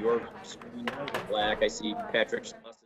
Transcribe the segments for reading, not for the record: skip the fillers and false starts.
your screen is black. I see Patrick Schloss's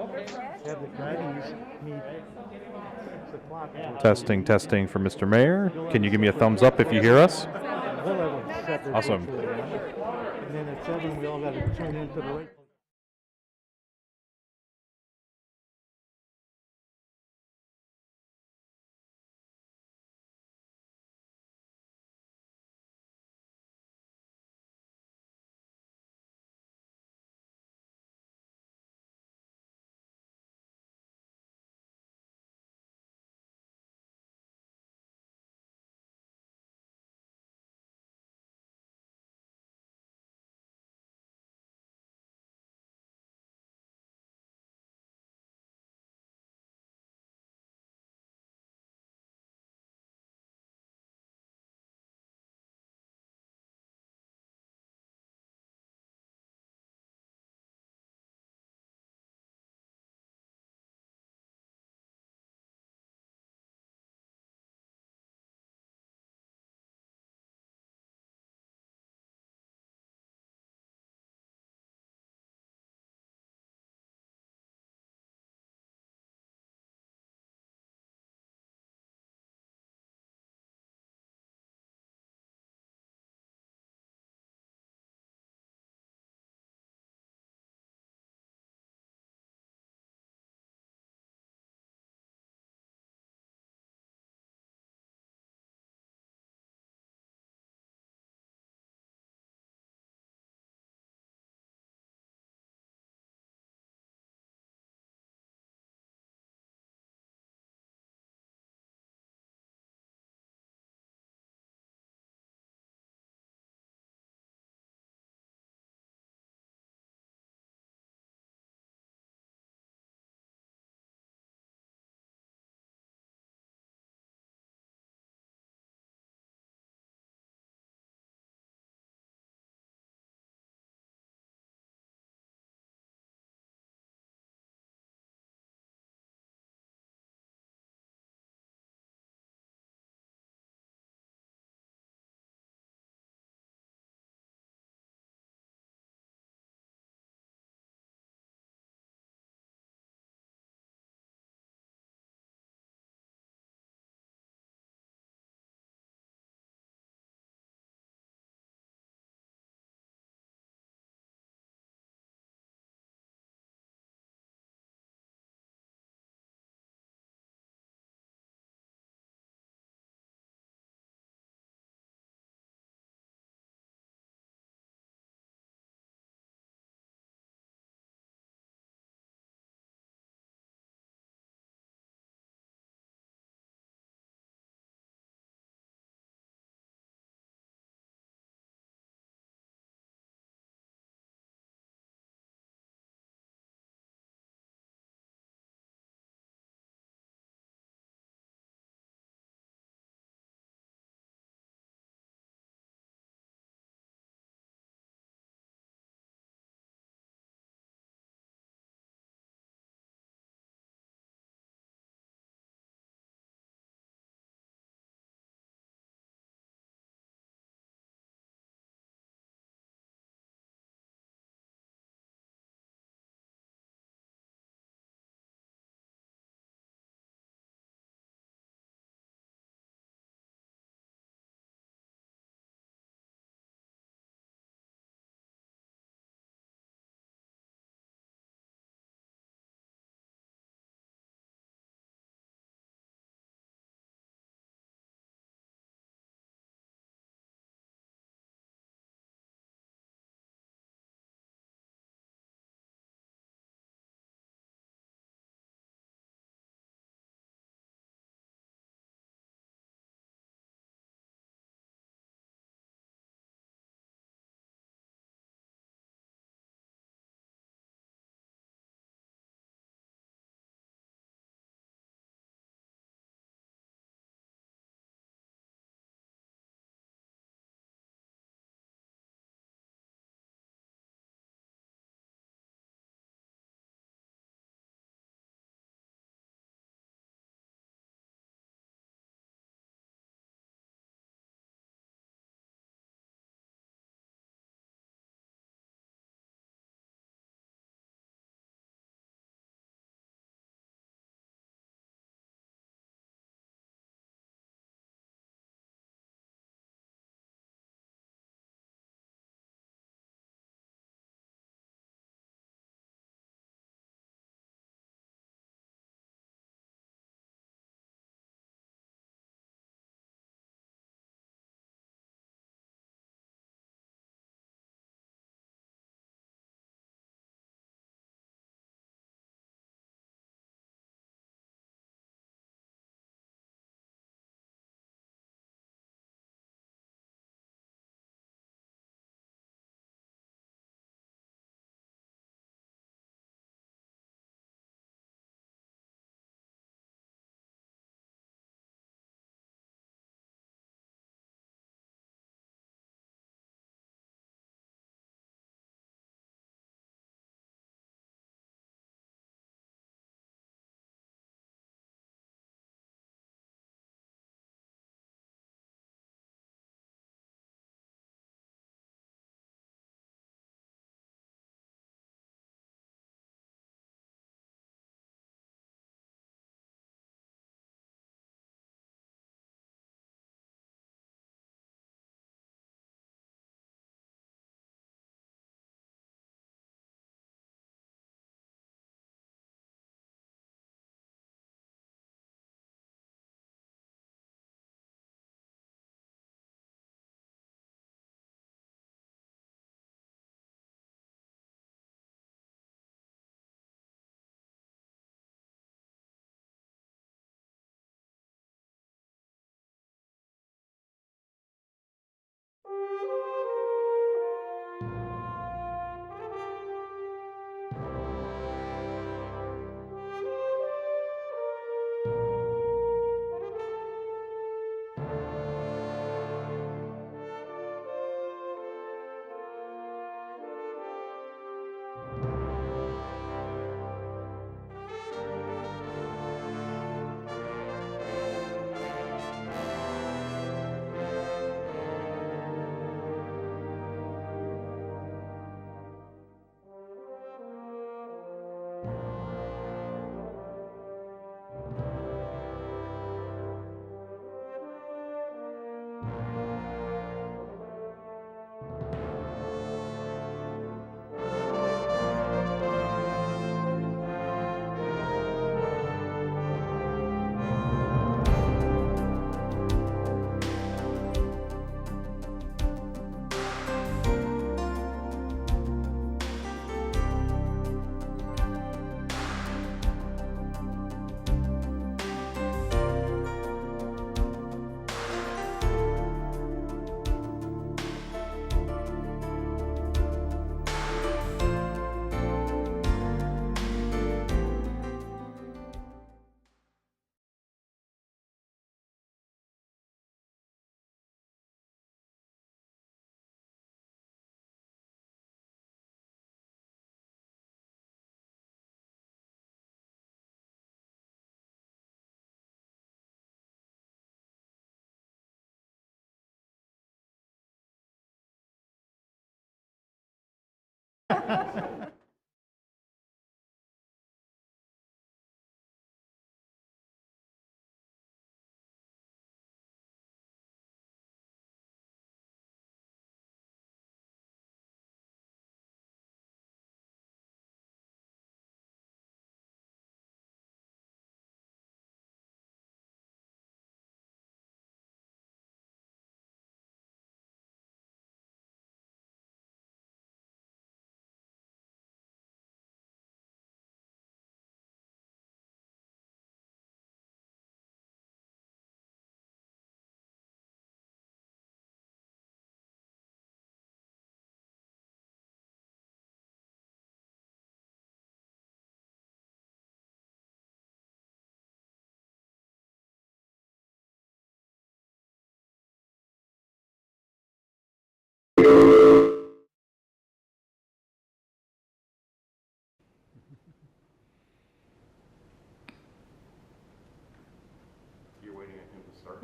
Have the guys meet 6 o'clock. Testing, testing for Mr. Mayor. Can you give me a thumbs up if you hear us? We'll have a separate Awesome. virtual one. And then at 7, we all got to tune into the right.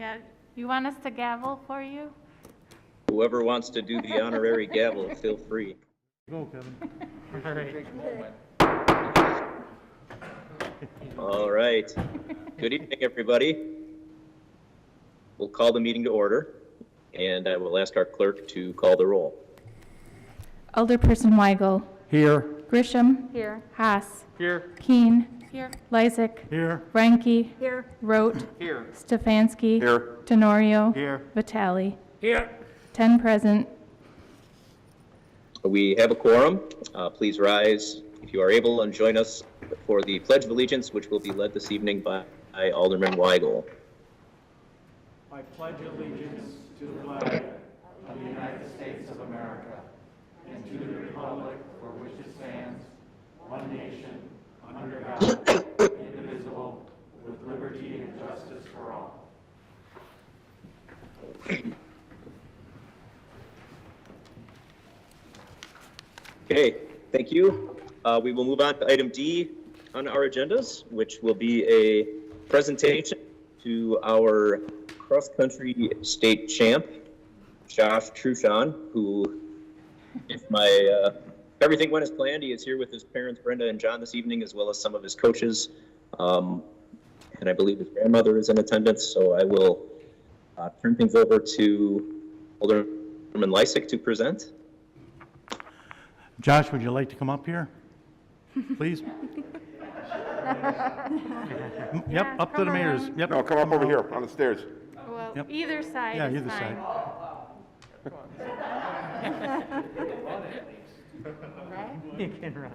Yeah, you want us to gavel for you? Whoever wants to do the honorary gavel, feel free. Go, Kevin. All right. All right. Good evening, everybody. We'll call the meeting to order, and I will ask our clerk to call the roll. Alderperson Weigel. Here. Grisham. Here. Haas. Here. Keen. Here. Lysick. Here. Reinke. Here. Rote. Here. Stefanski. Here. Tenorio. Here. Vitale. Here. 10 present. We have a quorum. Please rise if you are able and join us for the Pledge of Allegiance, which will be led this evening by Alderman Weigel. I pledge allegiance to the flag of the United States of America and to the republic for which it stands, one nation, under God, indivisible, with liberty and justice for all. Okay, thank you. We will move on to item D on our agendas, which will be a presentation to our cross-country state champ, Josh Truchon, who, if everything went as planned, he is here with his parents, Brenda and John, this evening, as well as some of his coaches. And I believe his grandmother is in attendance, so I will turn things over to Alderman Lysick to present. Josh, would you like to come up here, please? Yep, up to the mayor's. Yep. No, come up over here on the stairs. Well, Yep. either side Yeah, is either fine. side. You can run.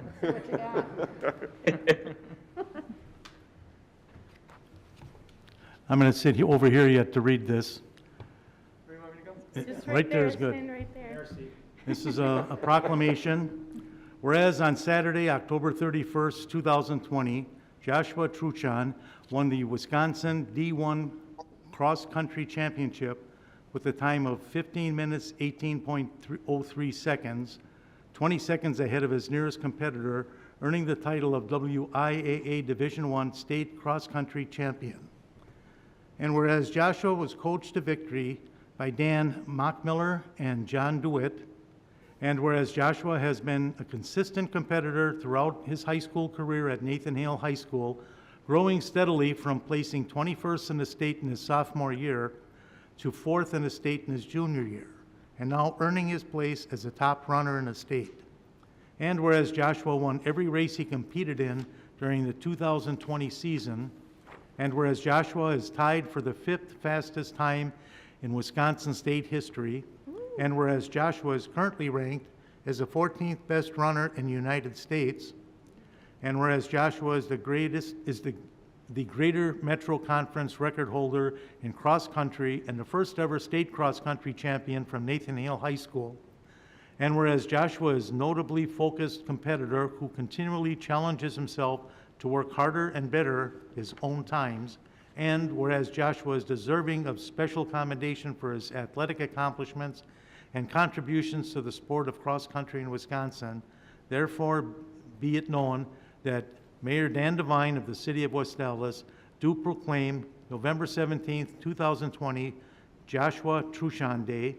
I'm going to sit over here yet to read this. Where do you want me to go? Just Right there is stand good. right there. This is a proclamation. Whereas on Saturday, October 31st, 2020, Joshua Truchon won the Wisconsin D1 Cross Country Championship with a time of 15 minutes, 18.03 seconds, 20 seconds ahead of his nearest competitor, earning the title of WIAA Division I State Cross Country Champion. And whereas Joshua was coached to victory by Dan Mockmiller and John DeWitt, and whereas Joshua has been a consistent competitor throughout his high school career at Nathan Hale High School, growing steadily from placing 21st in the state in his sophomore year to 4th in the state in his junior year, and now earning his place as a top runner in the state. And whereas Joshua won every race he competed in during the 2020 season, and whereas Joshua is tied for the 5th fastest time in Wisconsin state history, and whereas Joshua is currently ranked as the 14th best runner in the United States, and whereas Joshua is the Greater Metro Conference record holder in cross country and the first ever state cross country champion from Nathan Hale High School, and whereas Joshua is a notably focused competitor who continually challenges himself to work harder and better his own times, and whereas Joshua is deserving of special commendation for his athletic accomplishments and contributions to the sport of cross country in Wisconsin, therefore be it known that Mayor Dan Devine of the City of West Allis do proclaim November 17th, 2020, Joshua Truchon Day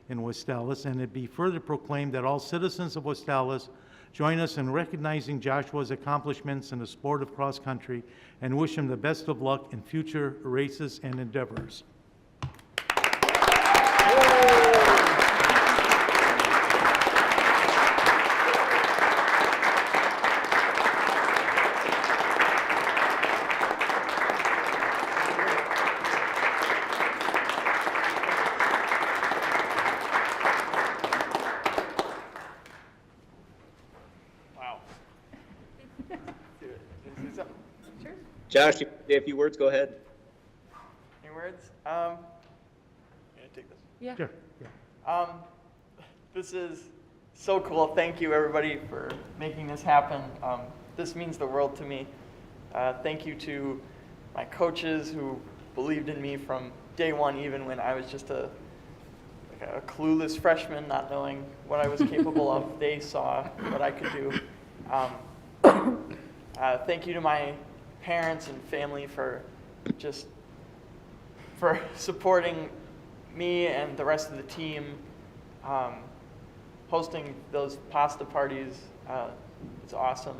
in West Allis, and it be further proclaimed that all citizens of West Allis join us in recognizing Joshua's accomplishments in the sport of cross country and wish him the best of luck in future races and endeavors. Josh, you say a few words, go ahead. Any words? Can I take this? Yeah. Sure. This is so cool. Thank you, everybody, for making this happen. This means the world to me. Thank you to my coaches who believed in me from day one, even when I was just a clueless freshman, not knowing what I was capable of. They saw what I could do. Thank you to my parents and family for just for supporting me and the rest of the team. Hosting those pasta parties, it's awesome.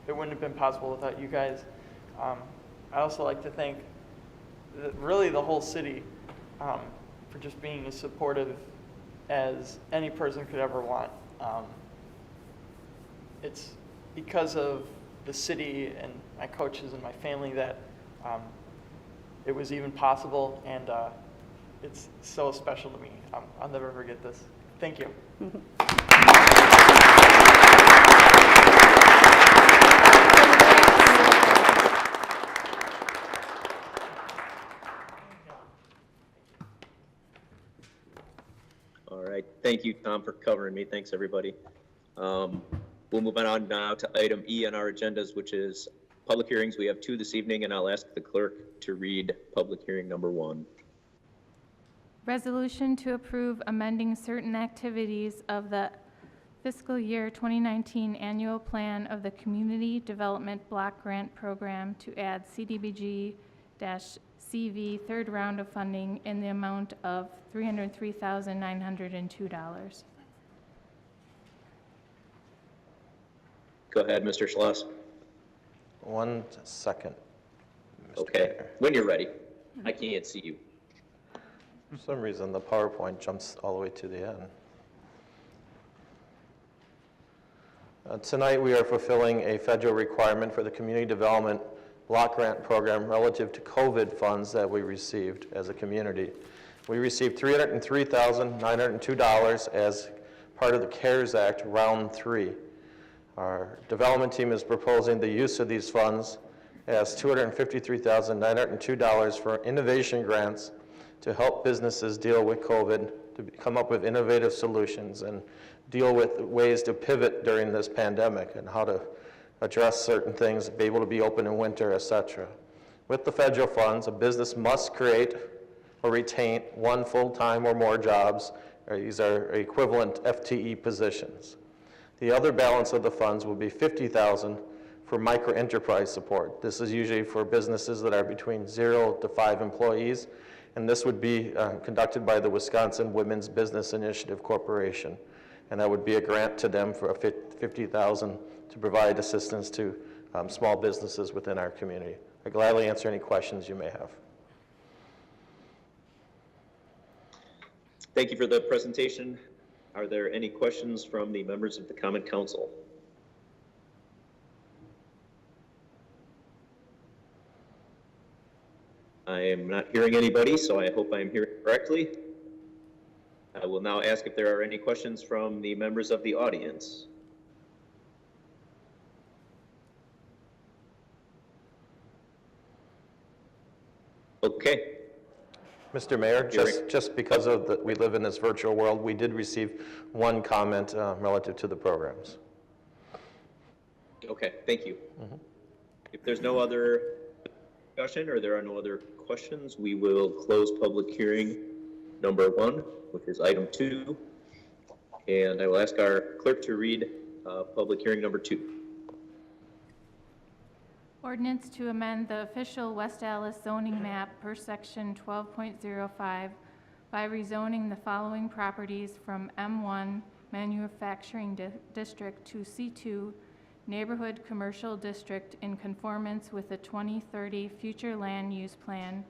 It wouldn't have been possible without you guys. I also like to thank really the whole city for just being as supportive as any person could ever want. It's because of the city and my coaches and my family that it was even possible, and it's so special to me. I'll never forget this. Thank you. All right, thank you, Tom, for covering me. Thanks, everybody. We'll move on now to item E on our agendas, which is public hearings. We have 2 this evening, and I'll ask the clerk to read public hearing number 1. Resolution to approve amending certain activities of the fiscal year 2019 annual plan of the Community Development Block Grant Program to add CDBG-CV third round of funding in the amount of $303,902. Go ahead, Mr. Schloss. 1 second. Mr. Okay, Mayor. when you're ready. I can't see you. For some reason, the PowerPoint jumps all the way to the end. Tonight, we are fulfilling a federal requirement for the Community Development Block Grant Program relative to COVID funds that we received as a community. We received $303,902 as part of the CARES Act Round 3. Our development team is proposing the use of these funds as $253,902 for innovation grants to help businesses deal with COVID, to come up with innovative solutions and deal with ways to pivot during this pandemic and how to address certain things, be able to be open in winter, etc. With the federal funds, a business must create or retain 1 full-time or more jobs. These are equivalent FTE positions. The other balance of the funds will be $50,000 for micro-enterprise support. This is usually for businesses that are between 0 to 5 employees, and this would be conducted by the Wisconsin Women's Business Initiative Corporation, and that would be a grant to them for $50,000 to provide assistance to small businesses within our community. I gladly answer any questions you may have. Thank you for the presentation. Are there any questions from the members of the Common Council? I am not hearing anybody, so I hope I am hearing correctly. I will now ask if there are any questions from the members of the audience. Okay. Mr. Mayor, just because of we live in this virtual world, we did receive 1 comment relative to the programs. Okay, thank you. If there's no other discussion or there are no other questions, we will close public hearing number 1, which is item 2. And I will ask our clerk to read public hearing number 2. Ordinance to amend the official West Allis zoning map per section 12.05 by rezoning the following properties from M1 Manufacturing District to C2 Neighborhood Commercial District in conformance with the 2030 Future Land Use Plan,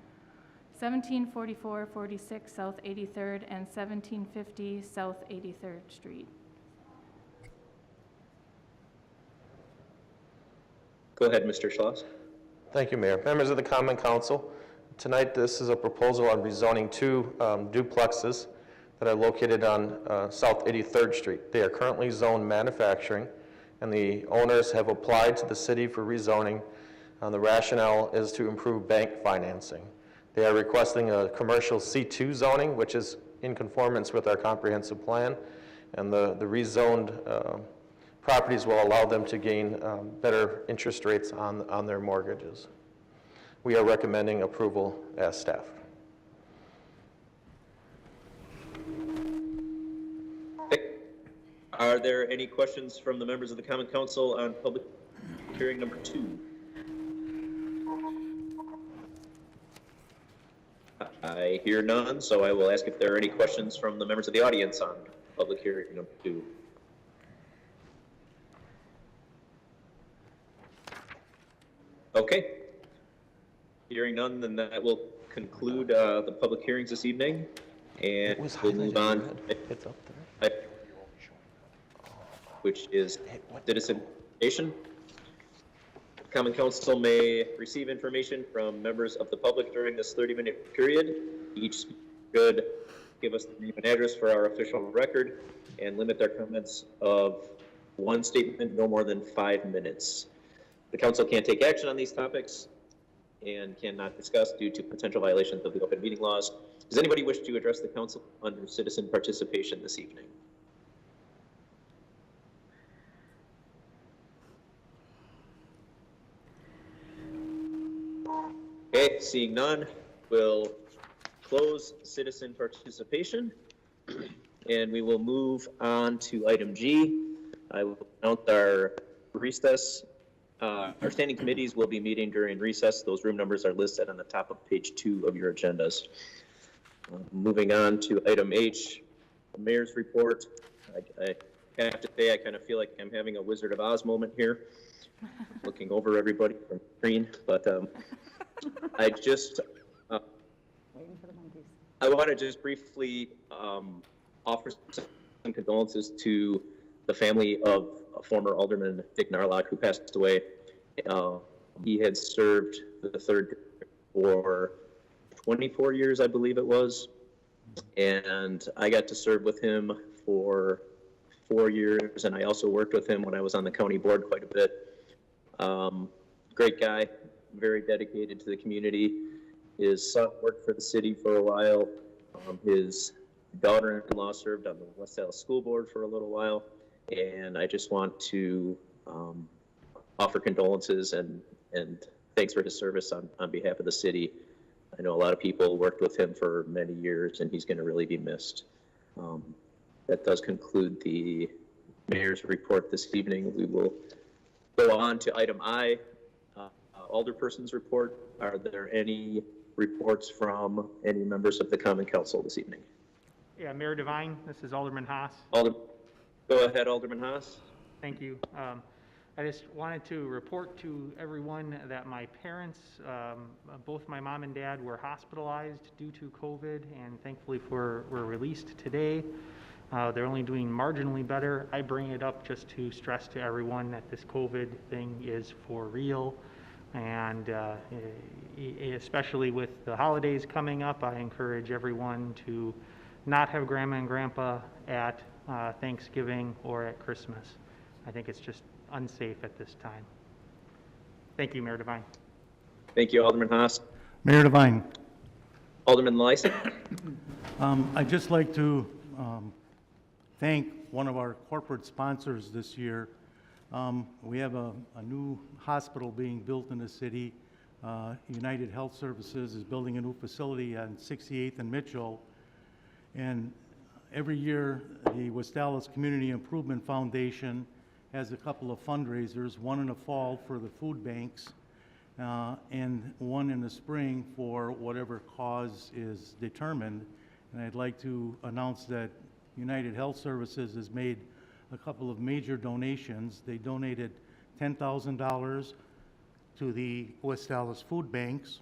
1744-46 South 83rd and 1750 South 83rd Street. Go ahead, Mr. Schloss. Thank you, Mayor. Members of the Common Council, tonight this is a proposal on rezoning 2 duplexes that are located on South 83rd Street. They are currently zoned manufacturing, and the owners have applied to the city for rezoning. The rationale is to improve bank financing. They are requesting a commercial C2 zoning, which is in conformance with our comprehensive plan, and the rezoned properties will allow them to gain better interest rates on their mortgages. We are recommending approval as staff. Are there any questions from the members of the Common Council on public hearing number 2? I hear none, so I will ask if there are any questions from the members of the audience on public hearing number 2. Okay. Hearing none, then that will conclude the public hearings this evening, and we'll move on, It's up there. which is citizen participation. Common Council may receive information from members of the public during this 30-minute period. Each should give us the name and address for our official record and limit their comments of one statement, no more than 5 minutes. The council can't take action on these topics and cannot discuss due to potential violations of the open meeting laws. Does anybody wish to address the council under citizen participation this evening? Okay, seeing none, we'll close citizen participation and we will move on to item G. I will announce our recess. Our standing committees will be meeting during recess. Those room numbers are listed on the top of page 2 of your agendas. Moving on to item H, the mayor's report. I have to say, I kind of feel like I'm having a Wizard of Oz moment here, looking over everybody from the screen, but I just, I want to just briefly offer some condolences to the family of former Alderman Dick Narlock, who passed away. He had served the 3rd district for 24 years, I believe it was, and I got to serve with him for 4 years, and I also worked with him when I was on the county board quite a bit. Great guy, very dedicated to the community. His son worked for the city for a while. His daughter-in-law served on the West Allis School Board for a little while, and I just want to offer condolences and thanks for his service on behalf of the city. I know a lot of people worked with him for many years, and he's going to really be missed. That does conclude the mayor's report this evening. We will go on to item I, Alderperson's report. Are there any reports from any members of the Common Council this evening? Yeah, Mayor Devine, this is Alderman Haas. Go ahead, Alderman Haas. Thank you. I just wanted to report to everyone that my parents, both my mom and dad, were hospitalized due to COVID, and thankfully were released today. They're only doing marginally better. I bring it up just to stress to everyone that this COVID thing is for real, and especially with the holidays coming up, I encourage everyone to not have grandma and grandpa at Thanksgiving or at Christmas. I think it's just unsafe at this time. Thank you, Mayor Devine. Thank you, Alderman Haas. Mayor Devine. Alderman Lysak. I'd just like to thank one of our corporate sponsors this year. We have a new hospital being built in the city. United Health Services is building a new facility on 68th and Mitchell. And every year, the West Allis Community Improvement Foundation has a couple of fundraisers, one in the fall for the food banks, and one in the spring for whatever cause is determined. And I'd like to announce that United Health Services has made a couple of major donations. They donated $10,000 to the West Allis food banks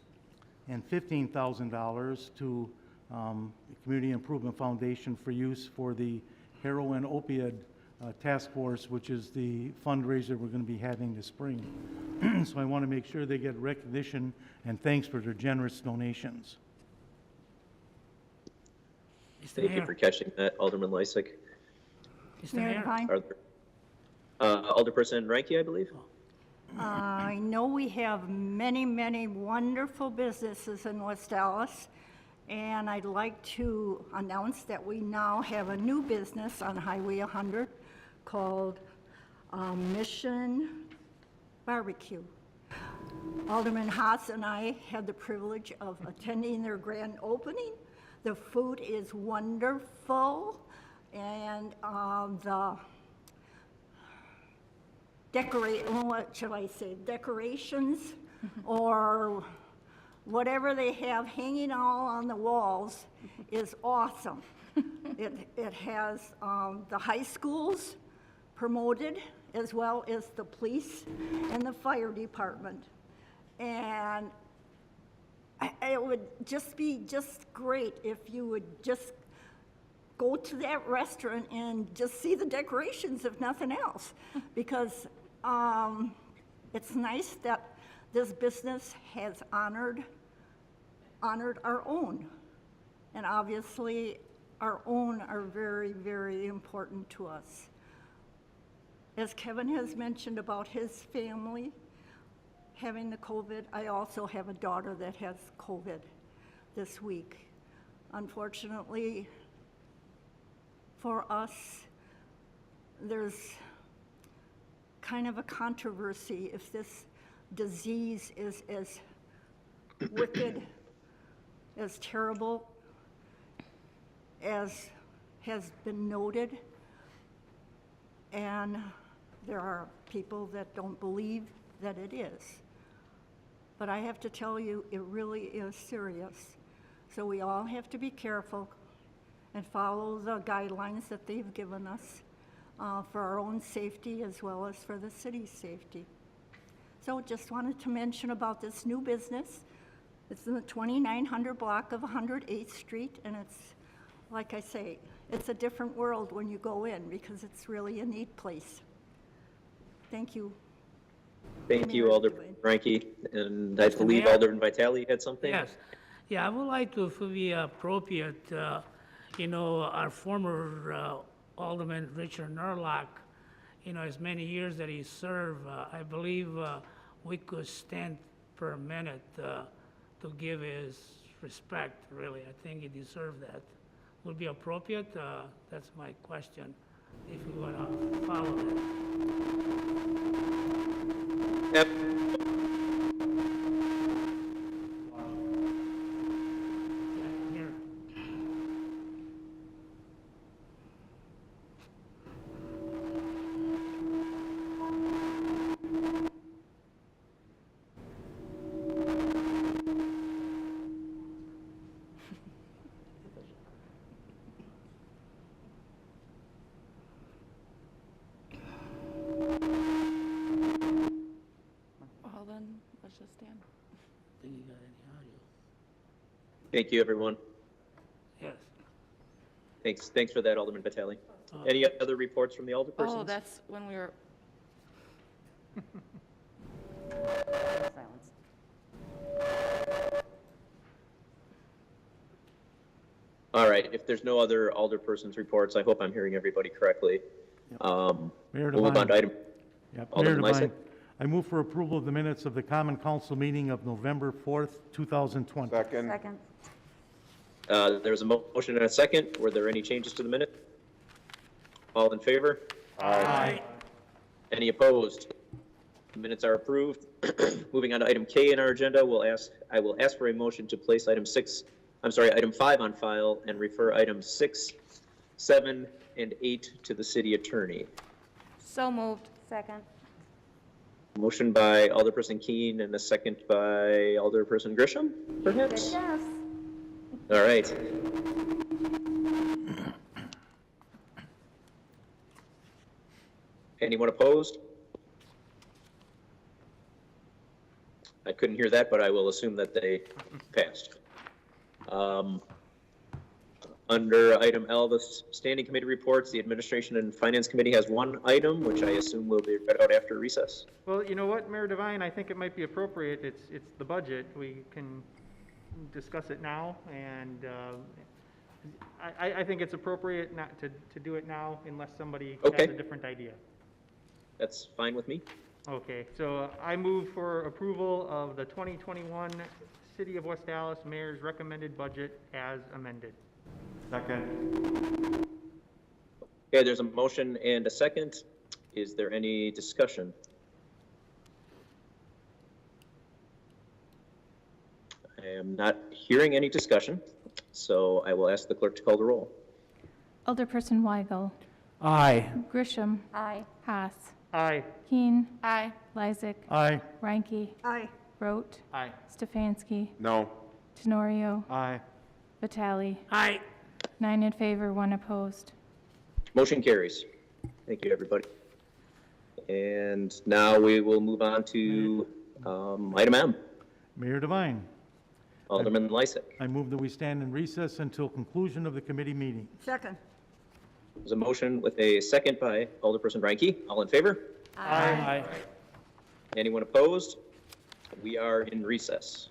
and $15,000 to the Community Improvement Foundation for use for the heroin opioid task force, which is the fundraiser we're going to be having this spring. So I want to make sure they get recognition and thanks for their generous donations. Thank you for catching that, Alderman Lysak. Mayor Devine? Alderperson Ranky, I believe. I know we have many, many wonderful businesses in West Allis, and I'd like to announce that we now have a new business on Highway 100 called Mission Barbecue. Alderman Haas and I had the privilege of attending their grand opening. The food is wonderful, and the decorations or whatever they have hanging all on the walls is awesome. It has the high schools promoted, as well as the police and the fire department. And it would just be just great if you would just go to that restaurant and just see the decorations, if nothing else. Because it's nice that this business has honored our own. And obviously, our own are very, very important to us. As Kevin has mentioned about his family having the COVID, I also have a daughter that has COVID this week. Unfortunately, for us, there's kind of a controversy if this disease is as wicked, as terrible as has been noted. And there are people that don't believe that it is. But I have to tell you, it really is serious. So we all have to be careful and follow the guidelines that they've given us for our own safety as well as for the city's safety. So just wanted to mention about this new business. It's in the 2900 block of 108th Street, and it's, like I say, it's a different world when you go in because it's really a neat place. Thank you. Thank you, Alderman Ranky, and I believe Mayor? Alderman Vitale had something? Yes. Yeah, I would like to, if it be appropriate, our former Alderman Richard Nerlock, as many years that he served, I believe we could stand for a minute to give his respect, really. I think he deserved that. Would be appropriate? That's my question, if we want to follow that. Yep. Here. Well, then, let's just stand. Think you got any audio? Thank you, everyone. Yes. Thanks for that, Alderman Vitale. Any other reports from the alderpersons? Oh, that's when we were, All right, if there's no other alderpersons reports, I hope I'm hearing everybody correctly. Mayor We'll move on to item. Yep, Alderman Mayor Lysak. Devine, I move for approval of the minutes of the Common Council meeting of November 4th, 2020. Second. There's a motion and a second. Were there any changes to the minute? All in favor? Aye. Any opposed? The minutes are approved. Moving on to item K in our agenda, I will ask for a motion to place item 5 on file and refer items 6, 7, and 8 to the city attorney. so moved. Second. Motion by Alderperson Keene and a second by Alderperson Grisham, perhaps? Yes. All right. Anyone opposed? I couldn't hear that, but I will assume that they passed. Under item L, the standing committee reports, the Administration and Finance Committee has one item, which I assume will be read out after recess. Well, you know what, Mayor Devine, I think it might be appropriate. It's the budget. We can discuss it now, and I think it's appropriate not to do it now unless somebody Okay. has a different idea. That's fine with me. Okay, so I move for approval of the 2021 City of West Allis Mayor's recommended budget as amended. Second. Okay, there's a motion and a second. Is there any discussion? I am not hearing any discussion, so I will ask the clerk to call the roll. Alderperson Weigel. Aye. Grisham. Aye. Haas. Aye. Keen. Aye. Lysak. Aye. Reinke. Aye. Rote, Aye. Stefanski, No. Tenorio, Aye. Vitale. Aye. 9 in favor, 1 opposed. Motion carries. Thank you, everybody. And now we will move on to item M. Mayor Devine, Alderman Lysick. I move that we stand in recess until conclusion of the committee meeting. Second. There's a motion with a second by Alderperson Reinke. All in favor? Aye. Anyone opposed? We are in recess.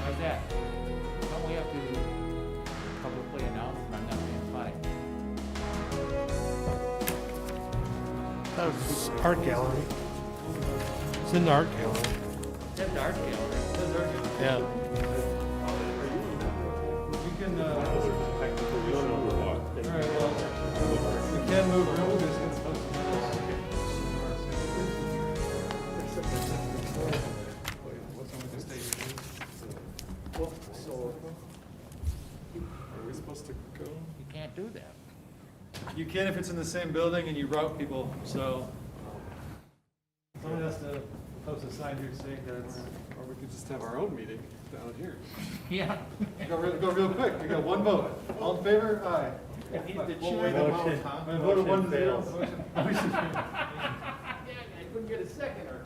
How's that? Don't we have to publicly announce I'm not being funny? That's art gallery. It's in the art gallery. It's in the art gallery. Yeah. You can, all right, well, we can move room because it's supposed to be. What's on with the stage? Well, so, are we supposed to go? You can't do that. You can if it's in the same building and you route people, so. Someone has to post a sign here saying that it's. Or we could just have our own meeting down here. Yeah. Go real quick. We got one vote. All in favor? Aye. I voted 1-0. I couldn't get a seconder.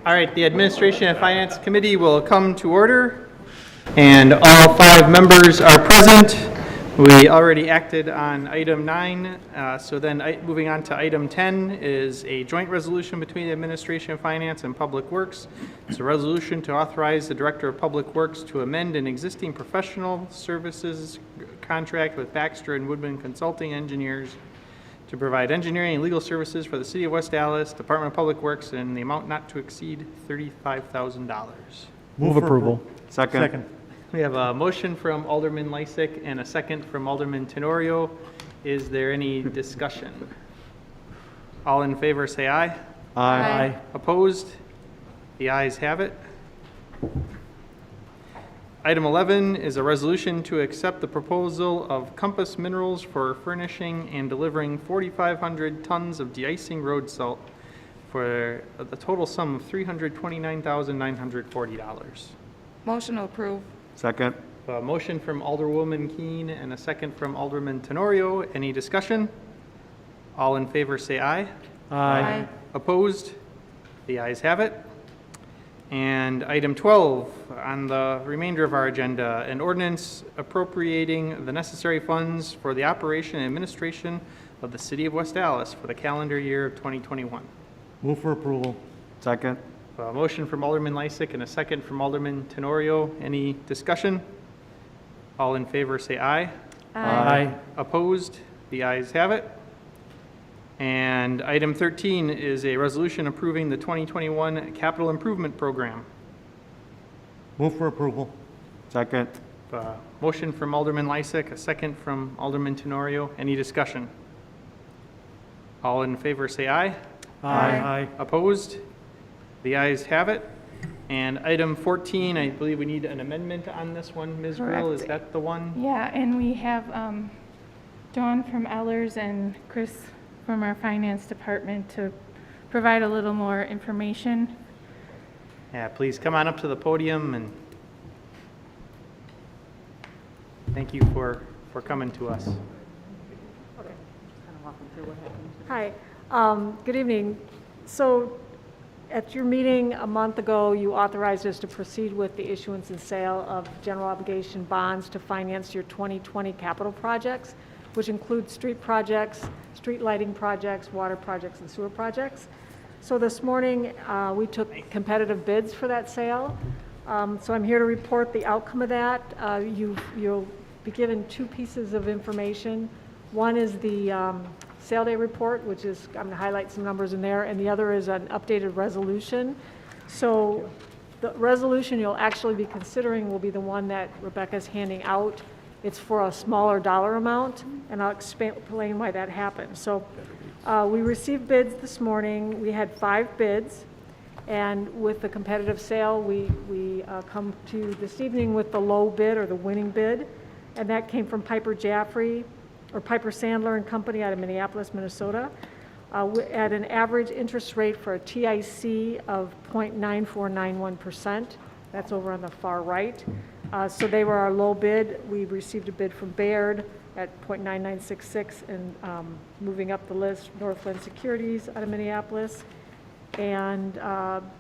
All right, the Administration and Finance Committee will come to order, and all 5 members are present. We already acted on item 9, so then moving on to item 10 is a joint resolution between the Administration of Finance and Public Works. It's a resolution to authorize the Director of Public Works to amend an existing professional services contract with Baxter and Woodman Consulting Engineers to provide engineering and legal services for the City of West Allis, Department of Public Works, in the amount not to exceed $35,000. Move approval. Second. We have a motion from Alderman Lysick and a second from Alderman Tenorio. Is there any discussion? All in favor say aye. Aye. Opposed? The ayes have it. Item 11 is a resolution to accept the proposal of Compass Minerals for furnishing and delivering 4,500 tons of de-icing road salt for the total sum of $329,940. Motion to approve. Second. A motion from Alderwoman Keene and a second from Alderman Tenorio. Any discussion? All in favor say aye. Aye. Opposed? The ayes have it. And item 12 on the remainder of our agenda, an ordinance appropriating the necessary funds for the operation and administration of the City of West Allis for the calendar year of 2021. Move for approval. Second. A motion from Alderman Lysick and a second from Alderman Tenorio. Any discussion? All in favor say aye. Aye. Opposed? The ayes have it. And item 13 is a resolution approving the 2021 Capital Improvement Program. Move for approval. Second. Motion from Alderman Lysick, a second from Alderman Tenorio. Any discussion? All in favor say aye. Aye. Opposed? The ayes have it. And item 14, I believe we need an amendment on this one, Ms. Brill. Is Correct. that the one? Yeah, and we have Dawn from Ellers and Chris from our finance department to provide a little more information. Yeah, please come on up to the podium, and thank you for coming to us. Hi, good evening. So at your meeting a month ago, you authorized us to proceed with the issuance and sale of general obligation bonds to finance your 2020 capital projects, which include street projects, street lighting projects, water projects, and sewer projects. So this morning, we took competitive bids for that sale. So I'm here to report the outcome of that. You'll be given 2 pieces of information. One is the sale day report, which is, I'm going to highlight some numbers in there, and the other is an updated resolution. So the resolution you'll actually be considering will be the one that Rebecca's handing out. It's for a smaller dollar amount, and I'll explain why that happened. So we received bids this morning. We had 5 bids, and with the competitive sale, we come to this evening with the low bid or the winning bid, and that came from Piper Sandler and Company out of Minneapolis, Minnesota, at an average interest rate for a TIC of 0.9491%. That's over on the far right. So they were our low bid. We received a bid from Baird at 0.9966, and moving up the list, Northland Securities out of Minneapolis, and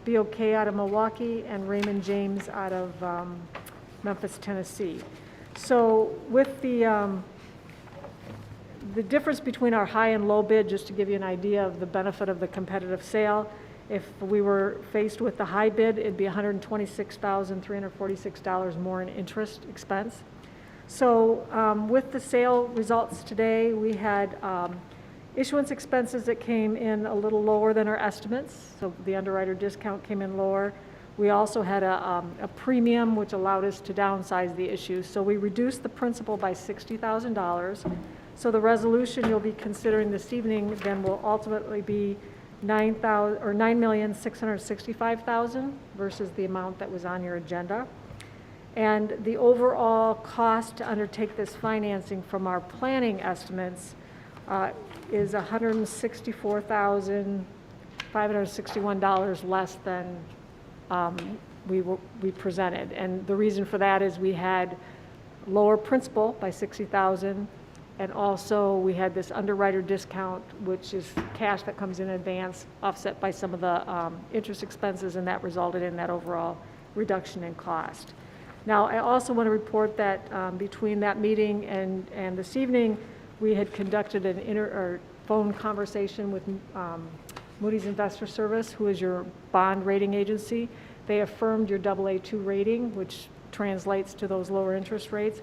BOK out of Milwaukee, and Raymond James out of Memphis, Tennessee. So with the difference between our high and low bid, just to give you an idea of the benefit of the competitive sale, if we were faced with the high bid, it'd be $126,346 more in interest expense. So with the sale results today, we had issuance expenses that came in a little lower than our estimates. So the underwriter discount came in lower. We also had a premium, which allowed us to downsize the issue. So we reduced the principal by $60,000. So the resolution you'll be considering this evening then will ultimately be $9,665,000 versus the amount that was on your agenda. And the overall cost to undertake this financing from our planning estimates is $164,561 less than we presented. And the reason for that is we had lower principal by $60,000, And also, we had this underwriter discount, which is cash that comes in advance, offset by some of the interest expenses, and that resulted in that overall reduction in cost. Now, I also want to report that between that meeting and this evening, we had conducted an phone conversation with Moody's Investor Service, who is your bond rating agency. They affirmed your AA2 rating, which translates to those lower interest rates.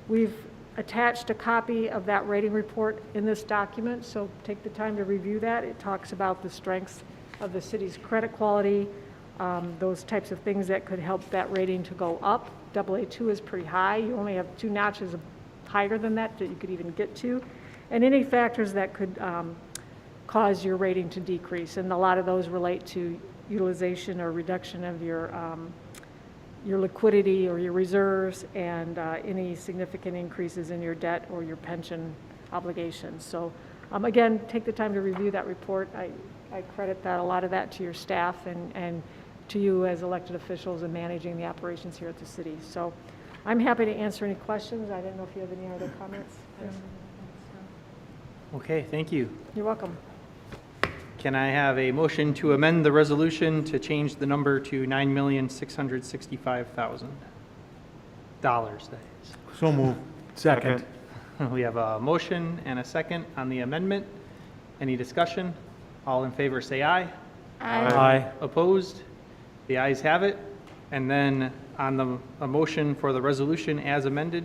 We've attached a copy of that rating report in this document, so take the time to review that. It talks about the strengths of the city's credit quality, those types of things that could help that rating to go up. AA2 is pretty high. You only have 2 notches higher than that you could even get to, and any factors that could cause your rating to decrease, and a lot of those relate to utilization or reduction of your liquidity or your reserves, and any significant increases in your debt or your pension obligations. So again, take the time to review that report. I credit a lot of that to your staff and to you as elected officials in managing the operations here at the city. So I'm happy to answer any questions. I didn't know if you have any other comments. Okay, thank you. You're welcome. Can I have a motion to amend the resolution to change the number to $9,665,000? That is. So moved. Second. We have a motion and a second on the amendment. Any discussion? All in favor say aye. Aye. Opposed? The ayes have it. And then on a motion for the resolution as amended,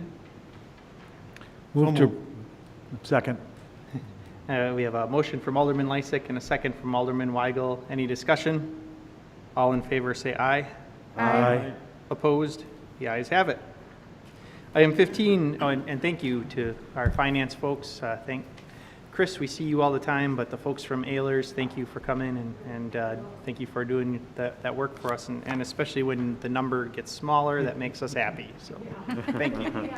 Move to. Second. we have a motion from Alderman Lysick and a second from Alderman Weigel. Any discussion? All in favor say aye. Aye. Opposed? The ayes have it. Item 15, and thank you to our finance folks. Thank Chris, we see you all the time, but the folks from Ayers, thank you for coming and thank you for doing that work for us, and especially when the number gets smaller, that makes us happy. So thank you.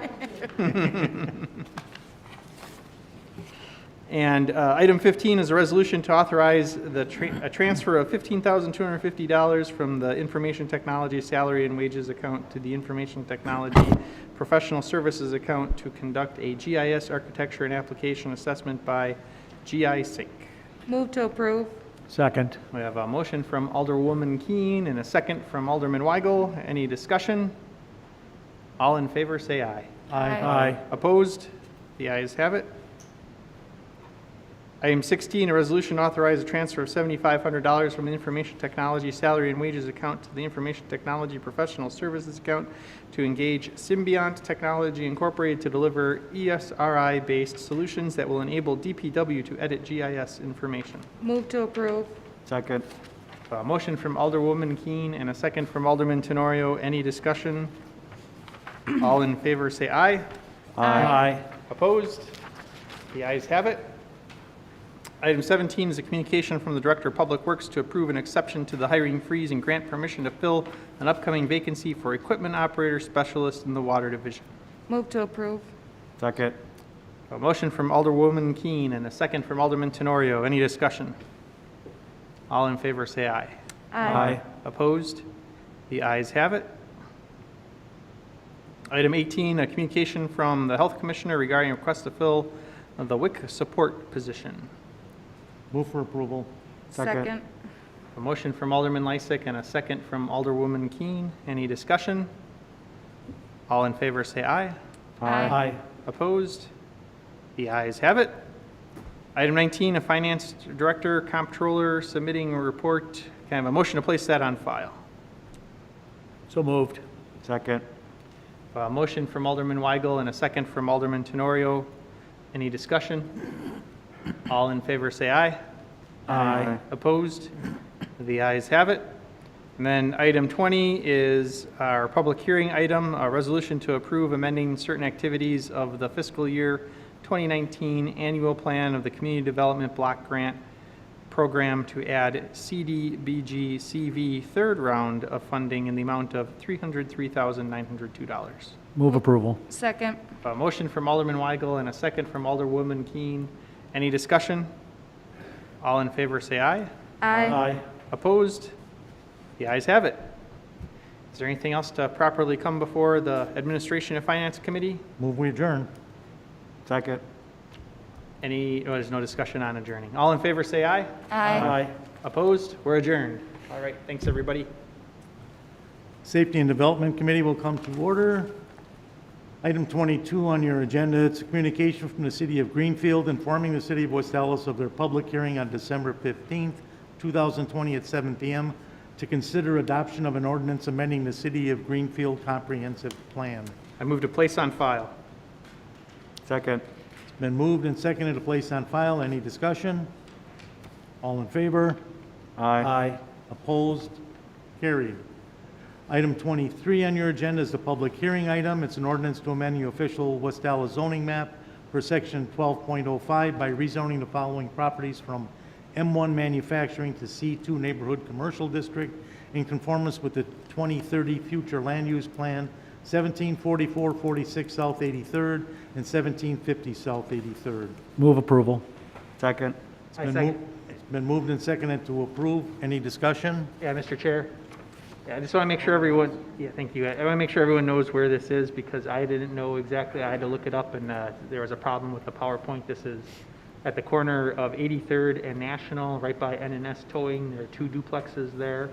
And item 15 is a resolution to authorize a transfer of $15,250 from the Information Technology Salary and Wages account to the Information Technology Professional Services account to conduct a GIS architecture and application assessment by GISync. Move to approve. Second. We have a motion from Alderwoman Keene and a second from Alderman Weigel. Any discussion? All in favor say aye. Aye. Opposed? The ayes have it. Item 16, a resolution to authorize a transfer of $7,500 from the Information Technology Salary and Wages account to the Information Technology Professional Services account to engage Symbiont Technology Incorporated to deliver ESRI-based solutions that will enable DPW to edit GIS information. Move to approve. Second. A motion from Alderwoman Keene and a second from Alderman Tenorio. Any discussion? All in favor say aye. Aye. Opposed? The ayes have it. Item 17 is a communication from the Director of Public Works to approve an exception to the hiring freeze and grant permission to fill an upcoming vacancy for equipment operator specialist in the Water Division. Move to approve. Second. A motion from Alderwoman Keene and a second from Alderman Tenorio. Any discussion? All in favor say aye. Aye. Opposed? The ayes have it. Item 18, a communication from the Health Commissioner regarding a request to fill the WIC support position. Move for approval. Second. A motion from Alderman Lysick and a second from Alderwoman Keene. Any discussion? All in favor say aye. Aye. Opposed? The ayes have it. Item 19, a Finance Director, Comptroller submitting a report. Can I have a motion to place that on file? So moved. Second. A motion from Alderman Weigel and a second from Alderman Tenorio. Any discussion? All in favor say aye. Aye. Opposed? The ayes have it. And then item 20 is our public hearing item, a resolution to approve amending certain activities of the fiscal year 2019 annual plan of the Community Development Block Grant Program to add CDBG CV third round of funding in the amount of $303,902. Move approval. Second. A motion from Alderman Weigel and a second from Alderwoman Keene. Any discussion? All in favor say aye. Aye. Opposed? The ayes have it. Is there anything else to properly come before the Administration and Finance Committee? Move we adjourn. Second. There's no discussion on adjourning. All in favor, say aye. Aye. Opposed? We're adjourned. All right, thanks, everybody. Safety and Development Committee will come to order. Item 22 on your agenda, it's a communication from the City of Greenfield informing the City of West Allis of their public hearing on December 15th, 2020 at 7 p.m. to consider adoption of an ordinance amending the City of Greenfield Comprehensive Plan. I move to place on file. Second. It's been moved and seconded to place on file. Any discussion? All in favor? Aye. Opposed? Carried. Item 23 on your agenda is the public hearing item. It's an ordinance to amend the official West Allis zoning map for section 12.05 by rezoning the following properties from M1 manufacturing to C2 neighborhood commercial district in conformance with the 2030 future land use plan, 1744-46 South 83rd and 1750 South 83rd. Move approval. Second. I second. It's been moved and seconded to approve. Any discussion? Yeah, Mr. Chair. Yeah, I just want to make sure everyone, thank you. I want to make sure everyone knows where this is because I didn't know exactly. I had to look it up and there was a problem with the PowerPoint. This is at the corner of 83rd and National, right by N&S Towing. There are two duplexes there.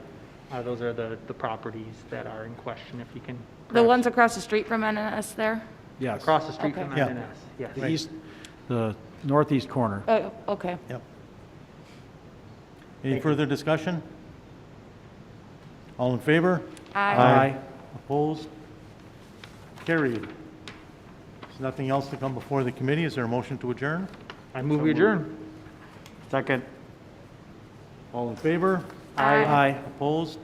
Those are the properties that are in question, if you can. The ones across the street from NNS there? Yes. Across the street Okay. from Yeah. N&S, yes. The east, the northeast corner. Okay. Yep. Any further discussion? All in favor? Aye. Opposed? Carried. There's nothing else to come before the committee. Is there a motion to adjourn? I move we adjourn. Second. All in favor? Aye. Opposed?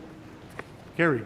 Carried.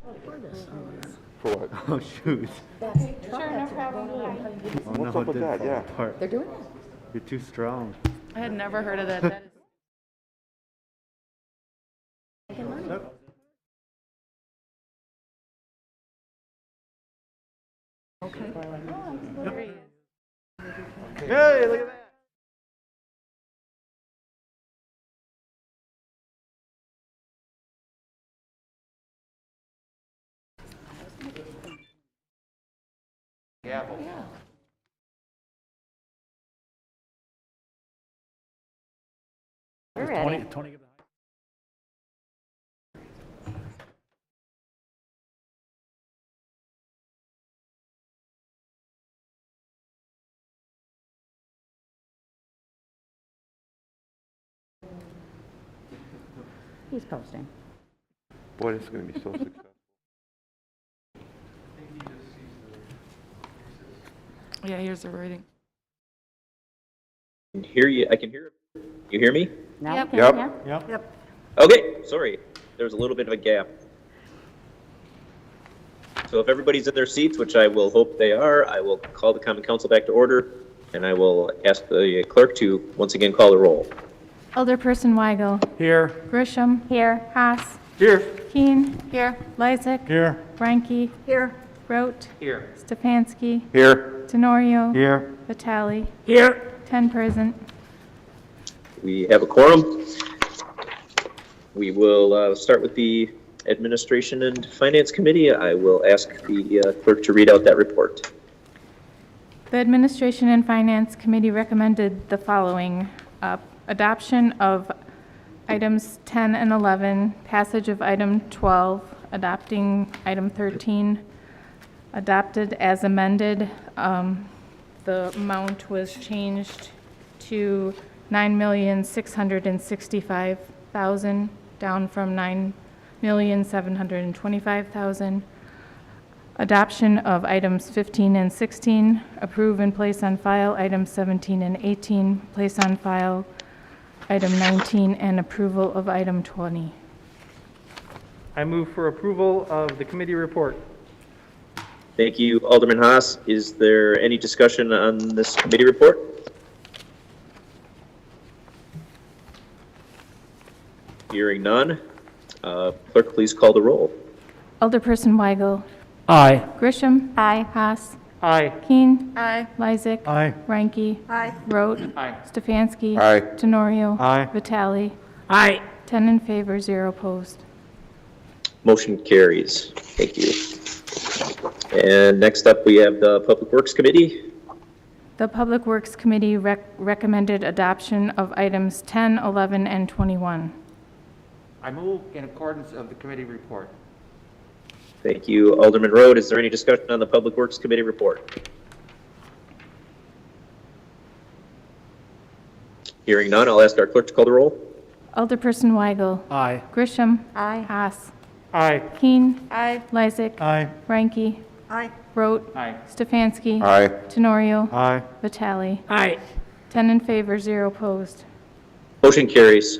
For what? Oh, shoot. Sure, no problem. What's up with that? Yeah. They're doing it. You're too strong. I had never heard of that. That is. Hey, look at that. Gavel. We're ready. He's posting. Boy, this is going to be so successful. Yeah, here's the writing. I can hear you. I can hear. You hear me? Now Yep. we can, yeah? Yep. Okay, sorry. There was a little bit of a gap. So if everybody's in their seats, which I will hope they are, I will call the Common Council back to order, and I will ask the clerk to once again call the roll. Alderperson Weigel. Here. Grisham. Here. Haas. Here. Keen. Here. Lysick. Here. Ranky. Here. Rote. Here. Stefanski. Here. Tenorio. Here. Vitale. Here. 10 present. We have a quorum. We will start with the Administration and Finance Committee. I will ask the clerk to read out that report. The Administration and Finance Committee recommended the following: adoption of items 10 and 11, passage of item 12, adopting item 13, adopted as amended. The amount was changed to $9,665,000, down from $9,725,000. Adoption of items 15 and 16, approve and place on file items 17 and 18, place on file item 19, and approval of item 20. I move for approval of the committee report. Thank you, Alderman Haas. Is there any discussion on this committee report? Hearing none. Clerk, please call the roll. Alderperson Weigel. Aye. Grisham. Aye. Haas. Aye. Keen. Aye. Lysick. Aye. Ranky. Aye. Rote. Aye. Stefanski. Aye. Tenorio. Aye. Vitale. Aye. 10 in favor, 0 opposed. Motion carries. Thank you. And next up, we have the Public Works Committee. The Public Works Committee recommended adoption of items 10, 11, and 21. I move in accordance of the committee report. Thank you, Alderman Road. Is there any discussion on the Public Works Committee report? Hearing none, I'll ask our clerk to call the roll. Alderperson Weigel. Aye. Grisham. Aye. Haas. Aye. Keen. Aye. Lysick. Aye. Ranky. Aye. Rote. Aye. Stefanski. Aye. Tenorio. Aye. Vitale. Aye. 10 in favor, 0 opposed. Motion carries.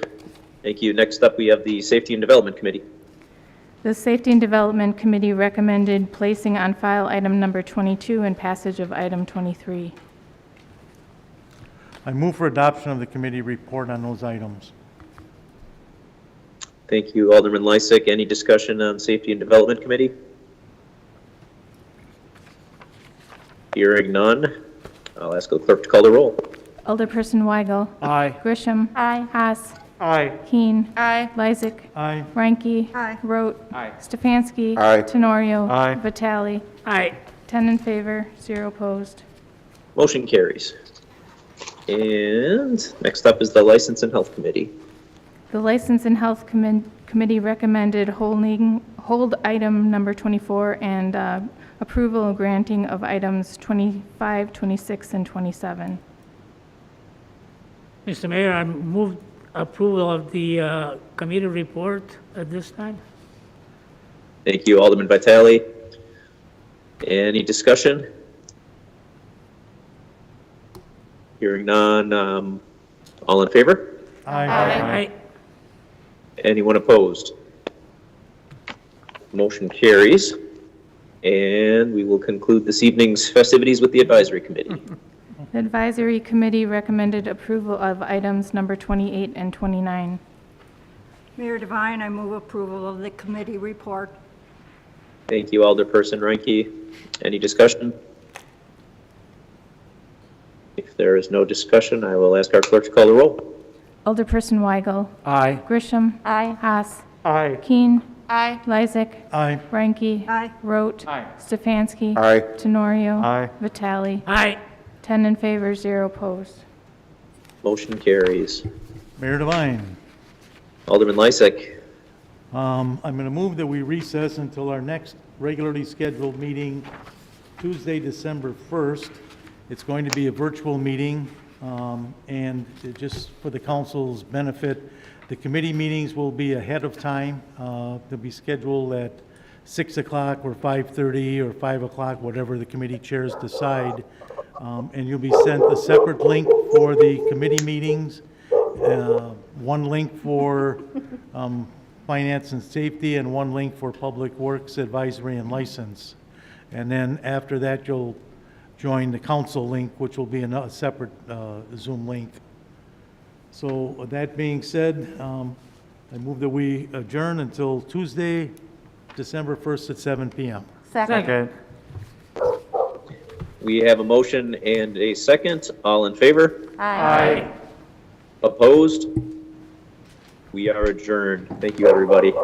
Thank you. Next up, we have the Safety and Development Committee. The Safety and Development Committee recommended placing on file item number 22 and passage of item 23. I move for adoption of the committee report on those items. Thank you, Alderman Lysick. Any discussion on Safety and Development Committee? Hearing none, I'll ask the clerk to call the roll. Alderperson Weigel. Aye. Grisham. Aye. Haas. Aye. Keen. Aye. Lysick. Aye. Ranky. Aye. Rote. Aye. Stefanski. Aye. Tenorio. Aye. Vitale. Aye. 10 in favor, 0 opposed. Motion carries. And next up is the License and Health Committee. The License and Health Committee recommended hold item number 24 and approval of granting of items 25, 26, and 27. Mr. Mayor, I move approval of the committee report at this time. Thank you, Alderman Vitale. Any discussion? Hearing none, all in favor? Aye. Anyone opposed? Motion carries. And we will conclude this evening's festivities with the advisory committee. The advisory committee recommended approval of items number 28 and 29. Mayor Devine, I move approval of the committee report. Thank you, Alderperson Reinke. Any discussion? If there is no discussion, I will ask our clerk to call the roll. Alderperson Weigel. Aye. Grisham. Aye. Haas. Aye. Keen. Aye. Lysick. Aye. Reinke. Aye. Rote. Aye. Stefanski. Aye. Tenorio. Aye. Vitale. Aye. 10 in favor, 0 opposed. Motion carries. Mayor Devine, Alderman Lysick. I'm going to move that we recess until our next regularly scheduled meeting, Tuesday, December 1st. It's going to be a virtual meeting, and just for the council's benefit, the committee meetings will be ahead of time. They'll be scheduled at 6 o'clock or 5:30 or 5 o'clock, whatever the committee chairs decide. And you'll be sent a separate link for the committee meetings, one link for Finance and Safety, and one link for Public Works Advisory and License. And then after that, you'll join the council link, which will be a separate Zoom link. So with that being said, I move that we adjourn until Tuesday, December 1st at 7 p.m. Second. We have a motion and a second. All in favor? Aye. Opposed? We are adjourned. Thank you, everybody.